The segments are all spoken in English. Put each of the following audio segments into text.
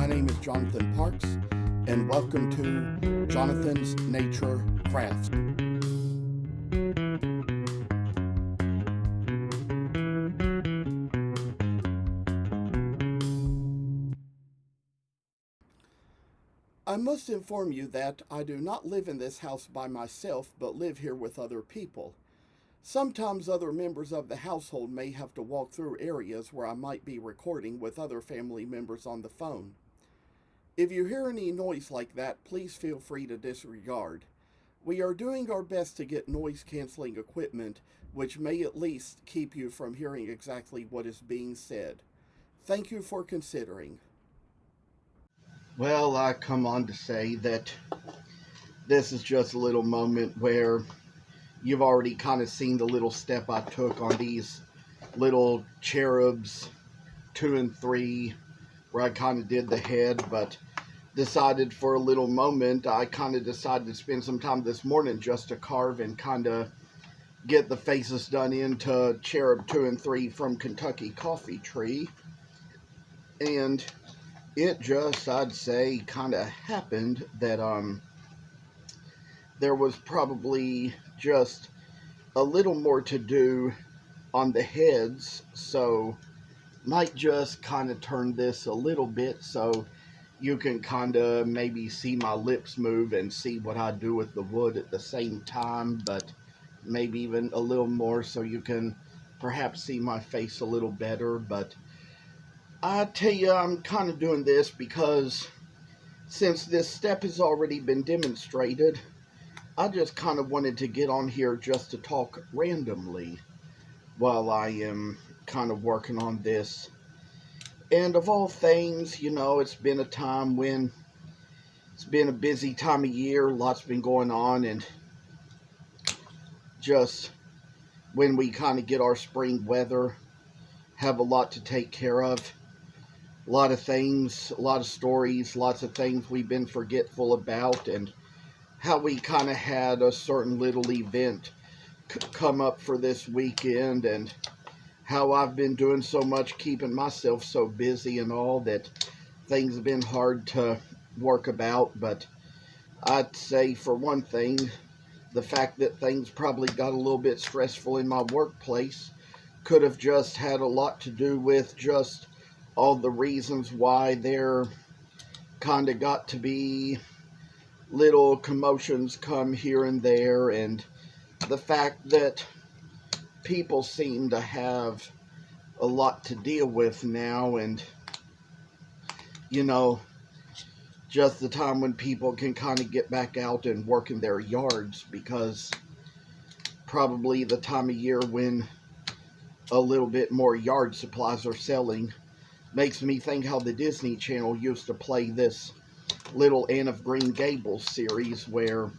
My name is Jonathan Parks, and welcome to Jonathan's Nature Crafts. I must inform you that I do not live in this house by myself, but live here with other people. Sometimes other members of the household may have to walk through areas where I might be recording with other family members on the phone. If you hear any noise like that, please feel free to disregard. We are doing our best to get noise canceling equipment, which may at least keep you from hearing exactly what is being said. Thank you for considering. Well, I come on to say that this is just a little moment where you've already kind of seen the little step I took on these little cherubs 2 and 3, where I kind of did the head, but decided for a little moment, I kind of decided to spend some time this morning just to carve and kind of get the faces done into cherub 2 and 3 from Kentucky Coffee Tree. And it just, I'd say, kind of happened that there was probably just a little more to do on the heads, so might just kind of turn this a little bit so you can kind of maybe see my lips move and see what I do with the wood at the same time, but maybe even a little more so you can perhaps see my face a little better. But I tell you, I'm kind of doing this because since this step has already been demonstrated, I just kind of wanted to get on here just to talk randomly while I am kind of working on this. And of all things, it's been a time when it's been a busy time of year, lots been going on, and just when we kind of get our spring weather, have a lot to take care of. A lot of things, a lot of stories, lots of things we've been forgetful about, and how we kind of had a certain little event come up for this weekend, and how I've been doing so much, keeping myself so busy and all, that things have been hard to work about. But I'd say, for one thing, the fact that things probably got a little bit stressful in my workplace could have just had a lot to do with just all the reasons why there kind of got to be little commotions come here and there, and the fact that people seem to have a lot to deal with now, and just the time when people can kind of get back out and work in their yards, because probably the time of year when a little bit more yard supplies are selling. Makes me think how the Disney Channel used to play this little Anne of Green Gables series, where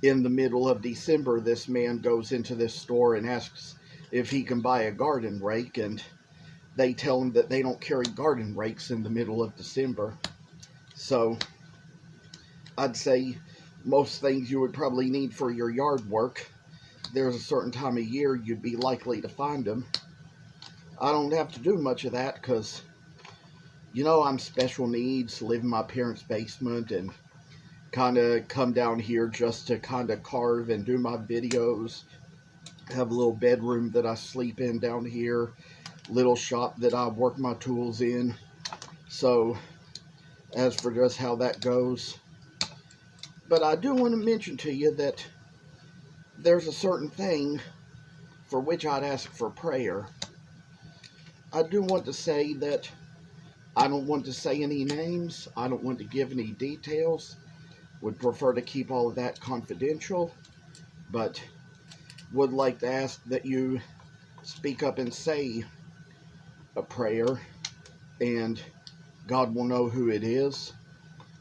in the middle of December this man goes into this store and asks if he can buy a garden rake, and they tell him that they don't carry garden rakes in the middle of December. So I'd say most things you would probably need for your yard work, there's a certain time of year you'd be likely to find them. I don't have to do much of that because, I'm special needs, live in my parents' basement, and kind of come down here just to kind of carve and do my videos. Have a little bedroom that I sleep in down here, little shop that I work my tools in. So, as for just how that goes. But I do want to mention to you that there's a certain thing for which I'd ask for prayer. I do want to say that I don't want to say any names. I don't want to give any details. Would prefer to keep all of that confidential. But would like to ask that you speak up and say a prayer, and God will know who it is.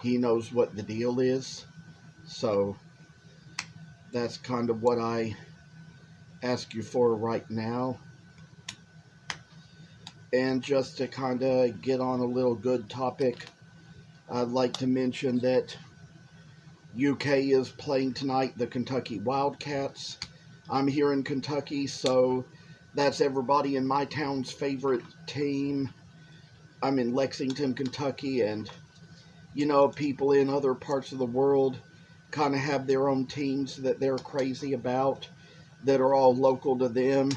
He knows what the deal is. So that's kind of what I ask you for right now. And just to kind of get on a little good topic, I'd like to mention that UK is playing tonight the Kentucky Wildcats. I'm here in Kentucky, so that's everybody in my town's favorite team. I'm in Lexington, Kentucky, and people in other parts of the world kind of have their own teams that they're crazy about that are all local to them.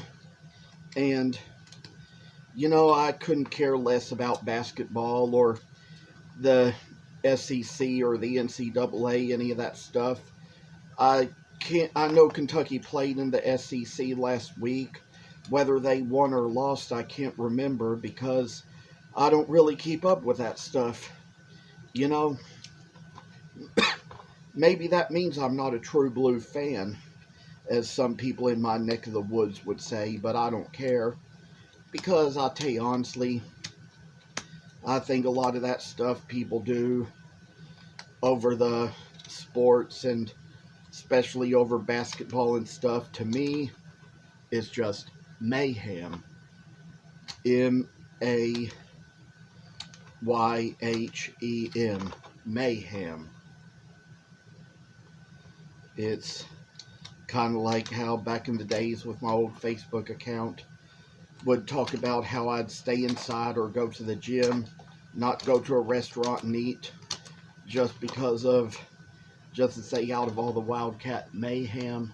And, I couldn't care less about basketball or the SEC or the NCAA, any of that stuff. I I know Kentucky played in the SEC last week. Whether they won or lost, I can't remember because I don't really keep up with that stuff. You know, maybe that means I'm not a true blue fan, as some people in my neck of the woods would say, but I don't care. Because I'll tell you honestly, I think a lot of that stuff people do over the sports and especially over basketball and stuff, to me, is just mayhem. Mayhem. Mayhem. It's kind of like how back in the days with my old Facebook account would talk about how I'd stay inside or go to the gym, not go to a restaurant and eat just to stay out of all the wildcat mayhem.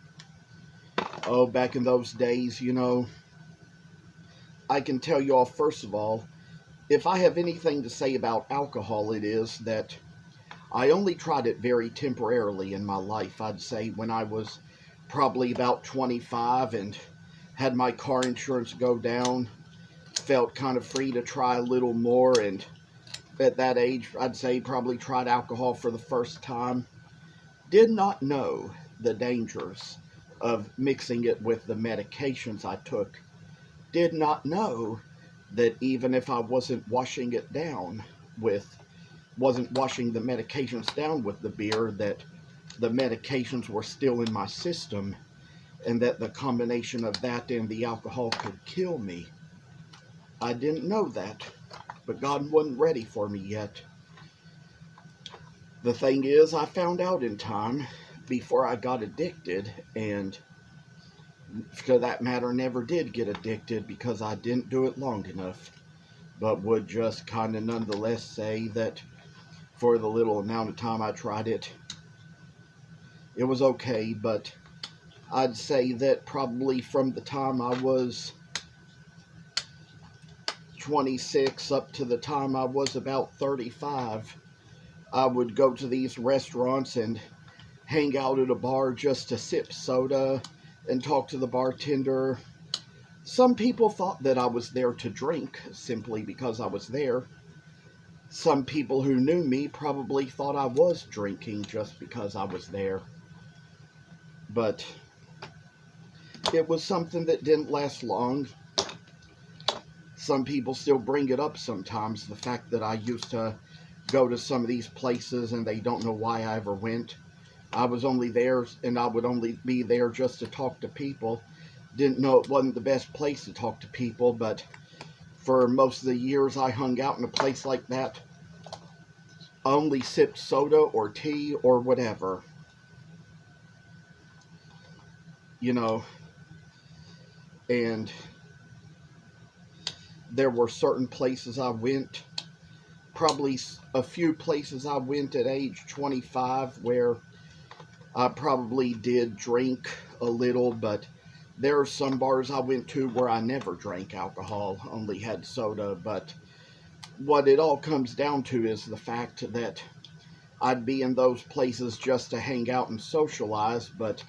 Oh, back in those days, I can tell you all, first of all, if I have anything to say about alcohol, it is that I only tried it very temporarily in my life. I'd say when I was probably about 25 and had my car insurance go down, felt kind of free to try a little more, and at that age, I'd say probably tried alcohol for the first time. Did not know the dangers of mixing it with the medications I took. Did not know that even if I wasn't washing the medications down with the beer, that the medications were still in my system and that the combination of that and the alcohol could kill me. I didn't know that, but God wasn't ready for me yet. The thing is, I found out in time before I got addicted, and for that matter, never did get addicted because I didn't do it long enough, but would just kind of nonetheless say that for the little amount of time I tried it, it was okay. But I'd say that probably from the time I was 26 up to the time I was about 35, I would go to these restaurants and hang out at a bar just to sip soda and talk to the bartender. Some people thought that I was there to drink simply because I was there. Some people who knew me probably thought I was drinking just because I was there. But it was something that didn't last long. Some people still bring it up sometimes, the fact that I used to go to some of these places and they don't know why I ever went. I was only there, and I would only be there just to talk to people. Didn't know it wasn't the best place to talk to people, but for most of the years I hung out in a place like that, I only sipped soda or tea or whatever. And there were certain places I went, probably a few places I went at age 25 where I probably did drink a little, but there are some bars I went to where I never drank alcohol, only had soda. But what it all comes down to is the fact that I'd be in those places just to hang out and socialize. But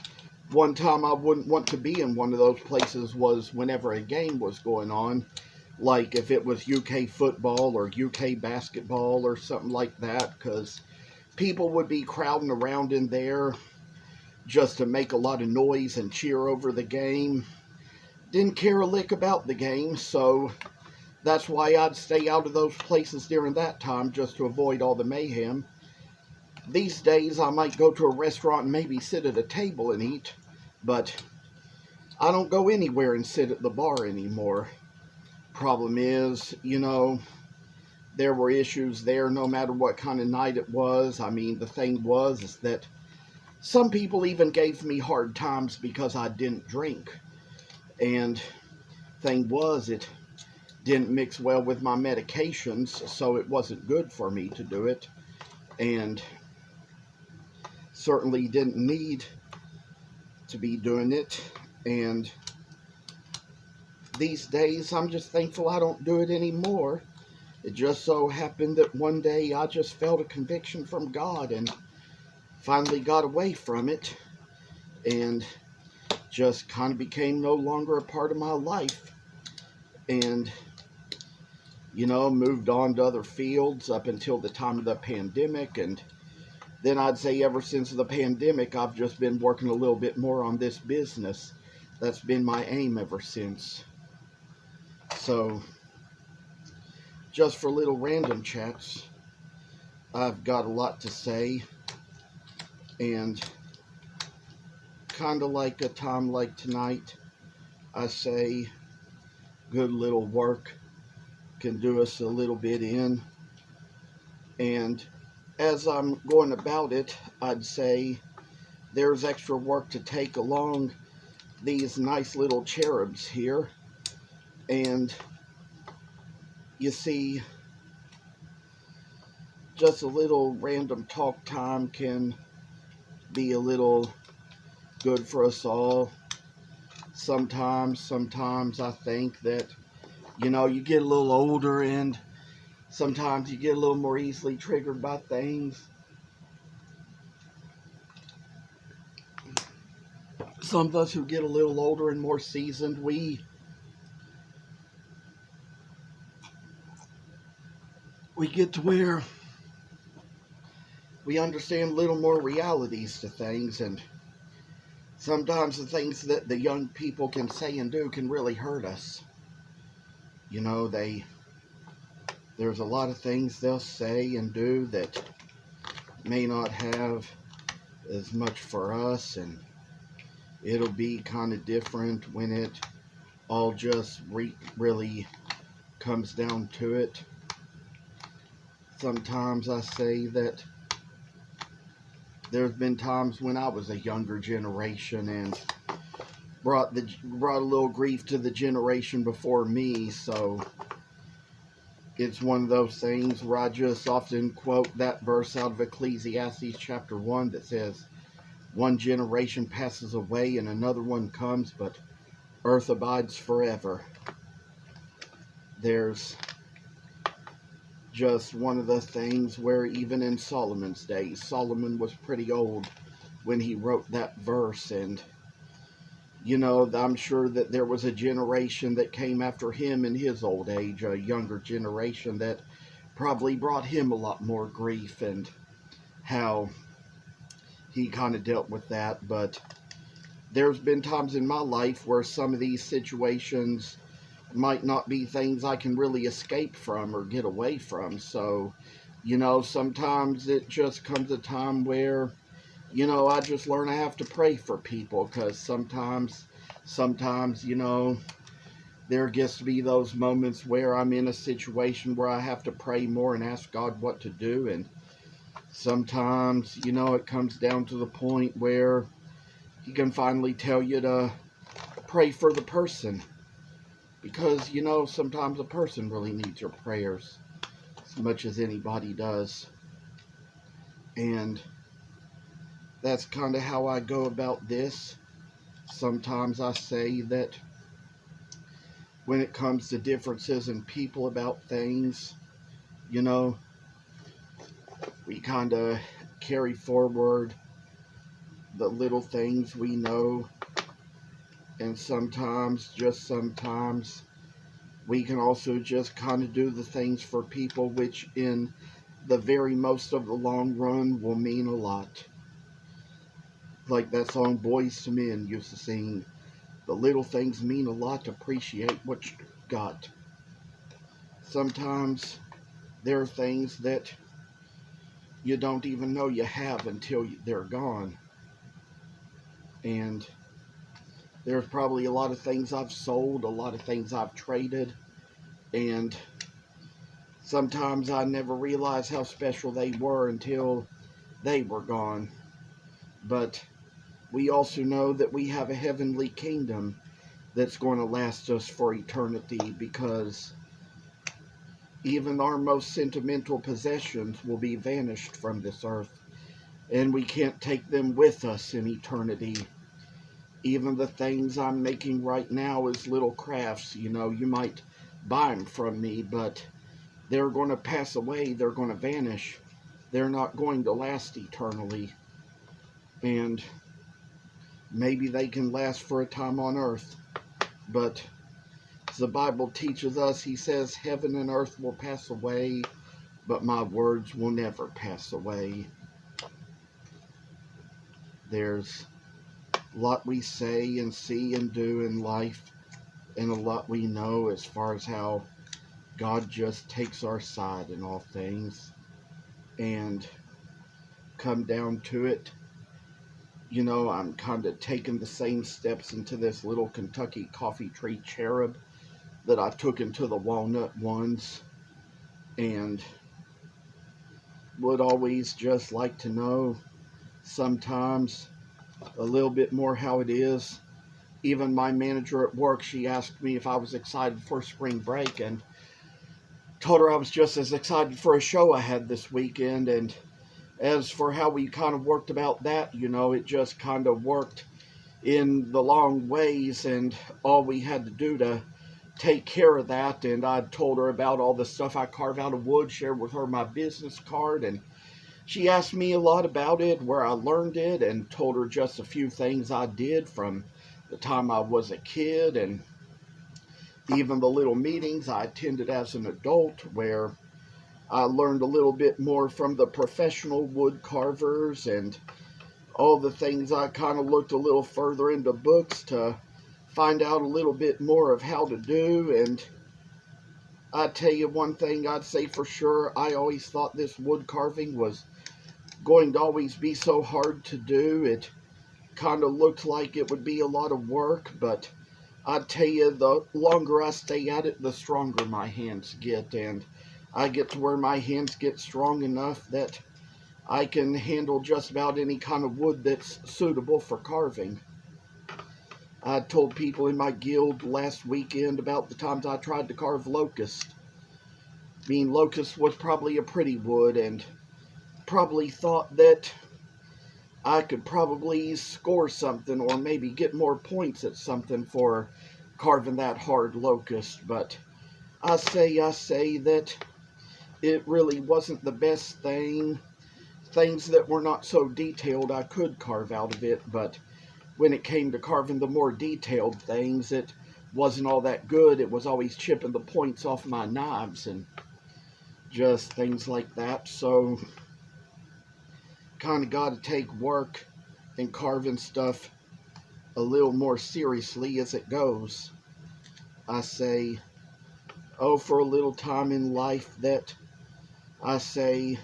one time I wouldn't want to be in one of those places was whenever a game was going on, like if it was UK football or UK basketball or something like that, because people would be crowding around in there just to make a lot of noise and cheer over the game. Didn't care a lick about the game, so that's why I'd stay out of those places during that time, just to avoid all the mayhem. These days I might go to a restaurant and maybe sit at a table and eat, but I don't go anywhere and sit at the bar anymore. Problem is, there were issues there no matter what kind of night it was. I mean, the thing was is that some people even gave me hard times because I didn't drink. And thing was, didn't mix well with my medications, so it wasn't good for me to do it, and certainly didn't need to be doing it. And these days, I'm just thankful I don't do it anymore. It just so happened that one day I just felt a conviction from God and finally got away from it, and just kind of became no longer a part of my life. And moved on to other fields up until the time of the pandemic. And then I'd say ever since the pandemic, I've just been working a little bit more on this business. That's been my aim ever since. So, just for little random chats, I've got a lot to say. And kind of like a time like tonight, I say good little work can do us a little bit in. And as I'm going about it, I'd say there's extra work to take along these nice little cherubs here. And you see, just a little random talk time can be a little good for us all. Sometimes I think that, you get a little older and sometimes you get a little more easily triggered by things. Some of us who get a little older and more seasoned, we get to where we understand a little more realities to things, and sometimes the things that the young people can say and do can really hurt us. There's a lot of things they'll say and do that may not have as much for us, and it'll be kind of different when it all just really comes down to it. Sometimes I say that there's been times when I was a younger generation and brought a little grief to the generation before me, so it's one of those things where I just often quote that verse out of Ecclesiastes chapter 1 that says, "One generation passes away and another one comes, but earth abides forever." There's just one of the things where even in Solomon's days, Solomon was pretty old when he wrote that verse, and I'm sure that there was a generation that came after him in his old age, a younger generation that probably brought him a lot more grief, and how he kind of dealt with that. But there's been times in my life where some of these situations might not be things I can really escape from or get away from. So, sometimes it just comes a time where, I just learn I have to pray for people, because sometimes, there gets to be those moments where I'm in a situation where I have to pray more and ask God what to do. And sometimes, it comes down to the point where He can finally tell you to pray for the person. Because, sometimes a person really needs your prayers as much as anybody does. And that's kind of how I go about this. Sometimes I say that when it comes to differences in people about things, we kind of carry forward the little things we know. And sometimes, just sometimes, we can also just kind of do the things for people which in the very most of the long run will mean a lot. Like that song Boys to Men used to sing, "The little things mean a lot, appreciate what you got." Sometimes there are things that you don't even know you have until they're gone. And there's probably a lot of things I've sold, a lot of things I've traded, and sometimes I never realized how special they were until they were gone. But we also know that we have a heavenly kingdom that's going to last us for eternity, because Even our most sentimental possessions will be vanished from this earth, and we can't take them with us in eternity. Even the things I'm making right now as little crafts, you might buy them from me, but they're going to pass away, they're going to vanish. They're not going to last eternally. And maybe they can last for a time on earth, but as the Bible teaches us, he says, heaven and earth will pass away, but my words will never pass away. There's a lot we say and see and do in life, and a lot we know as far as how God just takes our side in all things. And come down to it, I'm kind of taking the same steps into this little Kentucky coffee tree cherub that I took into the walnut ones, and would always just like to know sometimes a little bit more how it is. Even my manager at work, she asked me if I was excited for spring break, and told her I was just as excited for a show I had this weekend. And as for how we kind of worked about that, it just kind of worked in the long ways, and all we had to do to take care of that. And I told her about all the stuff I carve out of wood, shared with her my business card, and she asked me a lot about it, where I learned it, and told her just a few things I did from the time I was a kid, and even the little meetings I attended as an adult, where I learned a little bit more from the professional wood carvers, and all the things I kind of looked a little further into books to find out a little bit more of how to do. And I tell you one thing I'd say for sure, I always thought this wood carving was going to always be so hard to do. It kind of looked like it would be a lot of work, but I tell you, the longer I stay at it, the stronger my hands get, and I get to where my hands get strong enough that I can handle just about any kind of wood that's suitable for carving. I told people in my guild last weekend about the times I tried to carve locust. I mean, locust was probably a pretty wood, and probably thought that I could probably score something or maybe get more points at something for carving that hard locust. But I say that it really wasn't the best thing. Things that were not so detailed I could carve out of it, but when it came to carving the more detailed things, it wasn't all that good. It was always chipping the points off my knives and just things like that. So kind of got to take work and carving stuff a little more seriously as it goes. I say, for a little time in life that I say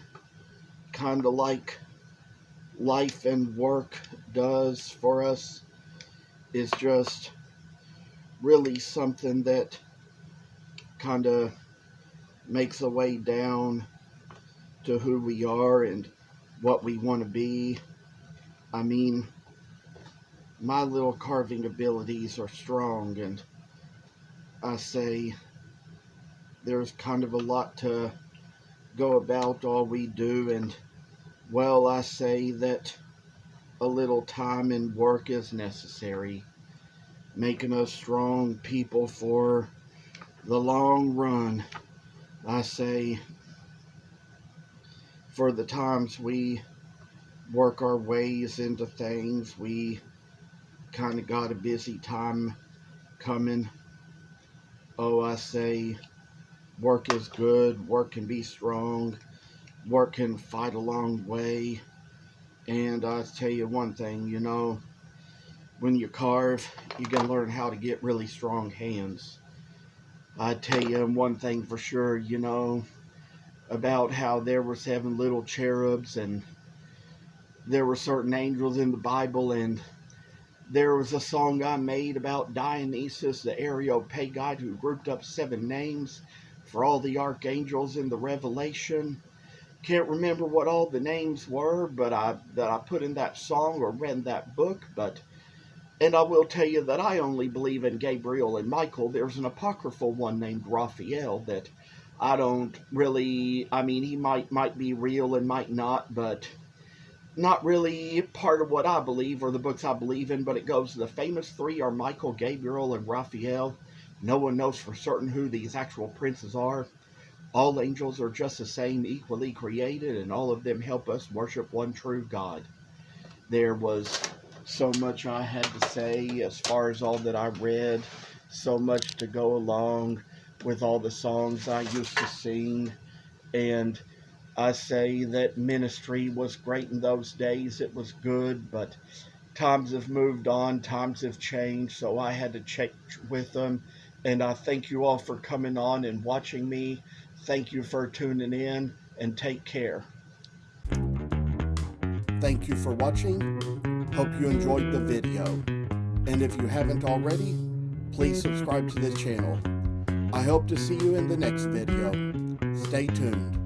kind of like life and work does for us is just really something that kind of makes a way down to who we are and what we want to be. I mean, my little carving abilities are strong, and I say there's kind of a lot to go about all we do, and well, I say that a little time and work is necessary, making us strong people for the long run. I say for the times we work our ways into things, we kind of got a busy time coming. I say work is good, work can be strong, work can fight a long way. And I tell you one thing, when you carve, you can learn how to get really strong hands. I tell you one thing for sure, about how there was 7 little cherubs, and there were certain angels in the Bible, and there was a song I made about Dionysus, the Areopagite, who grouped up 7 names for all the archangels in the Revelation. Can't remember what all the names were, but that I put in that song or read in that book. And I will tell you that I only believe in Gabriel and Michael. There's an apocryphal one named Raphael that I don't really, I mean, he might be real and might not, but not really part of what I believe or the books I believe in. But it goes, the famous three are Michael, Gabriel, and Raphael. No one knows for certain who these actual princes are. All angels are just the same, equally created, and all of them help us worship one true God. There was so much I had to say as far as all that I read, so much to go along with all the songs I used to sing. And I say that ministry was great in those days. It was good, but times have moved on, times have changed, so I had to check with them. And I thank you all for coming on and watching me. Thank you for tuning in, and take care. Thank you for watching. Hope you enjoyed the video. And if you haven't already, please subscribe to the channel. I hope to see you in the next video. Stay tuned.